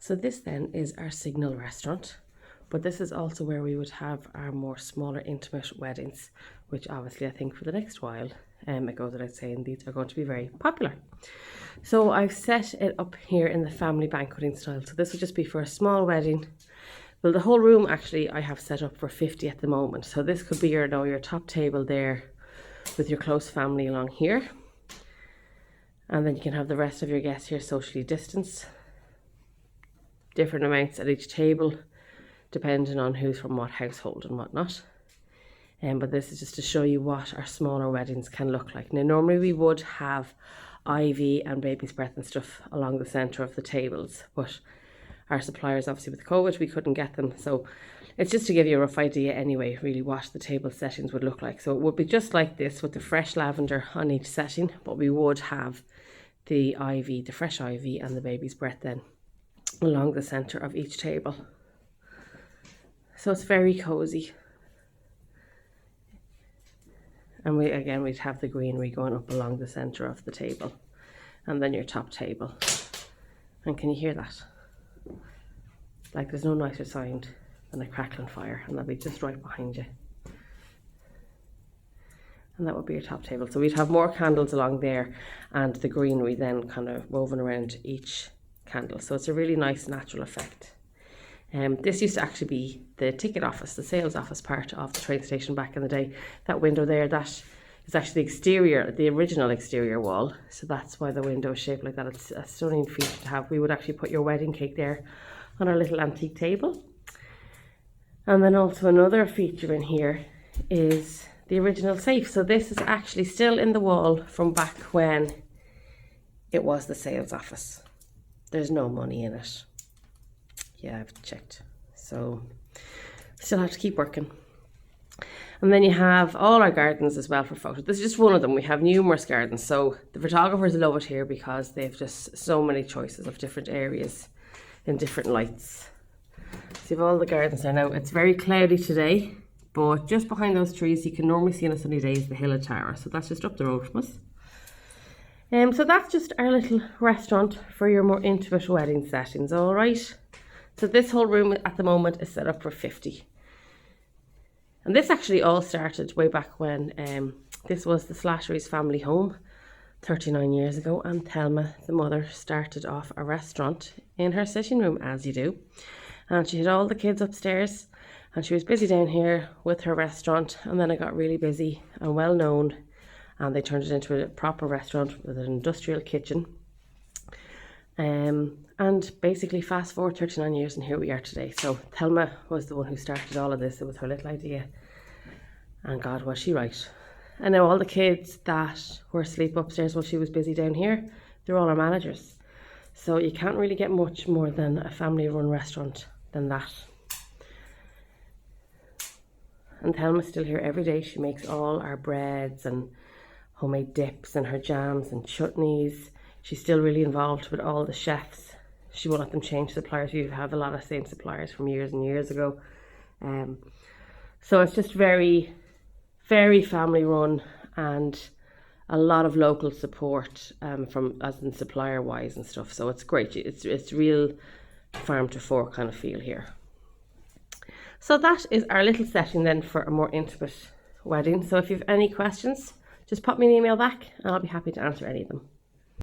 So this then is our Signal restaurant, but this is also where we would have our more smaller intimate weddings, which obviously I think for the next while, it goes without saying, these are going to be very popular. So I've set it up here in the family banqueting style. So this would just be for a small wedding. Well, the whole room actually I have set up for 50 at the moment. So this could be your top table there with your close family along here. And then you can have the rest of your guests here socially distanced. Different amounts at each table, depending on who's from what household and whatnot. But this is just to show you what our smaller weddings can look like. Now, normally we would have ivy and baby's breath and stuff along the centre of the tables, but our suppliers, obviously with COVID, we couldn't get them. So it's just to give you a rough idea anyway, really what the table settings would look like. So it would be just like this with the fresh lavender on each setting, but we would have the ivy, the fresh ivy and the baby's breath then along the centre of each table. So it's very cosy. And we'd have the greenery going up along the centre of the table, and then your top table. And can you hear that? Like, there's no nicer sound than a crackling fire, and that'll be just right behind you. And that would be your top table. So we'd have more candles along there, and the greenery then kind of woven around each candle. So it's a really nice natural effect. This used to actually be the ticket office, the sales office part of the train station back in the day. That window there, that is actually the exterior, the original exterior wall. So that's why the window is shaped like that. It's a stunning feature to have. We would actually put your wedding cake there on our little antique table. And then also another feature in here is the original safe. So this is actually still in the wall from back when it was the sales office. There's no money in it. Yeah, I've checked. So still have to keep working. And then you have all our gardens as well for photos. This is just one of them. We have numerous gardens. So the photographers love it here because they've just so many choices of different areas in different lights. So you have all the gardens there. Now it's very cloudy today, but just behind those trees you can normally see on a sunny day is the Hill of Tara. So that's just up the road from us. So that's just our little restaurant for your more intimate wedding settings, all right? So this whole room at the moment is set up for 50. And this actually all started way back when this was the Slattery's family home 39 years ago, and Thelma, the mother, started off a restaurant in her sitting room, as you do. And she had all the kids upstairs, and she was busy down here with her restaurant, and then it got really busy and well known, and they turned it into a proper restaurant with an industrial kitchen. And basically fast forward 39 years and here we are today. So Thelma was the one who started all of this. It was her little idea, and God, was she right. And now all the kids that were asleep upstairs while she was busy down here, they're all our managers. So you can't really get much more than a family run restaurant than that. And Thelma's still here every day. She makes all our breads and homemade dips and her jams and chutneys. She's still really involved with all the chefs. She won't let them change suppliers. We have a lot of same suppliers from years and years ago. So it's just very, very family run, and a lot of local support from as in supplier wise and stuff. So it's great. It's real farm to fork kind of feel here. So that is our little setting then for a more intimate wedding. So if you have any questions, just pop me an email back and I'll be happy to answer any of them.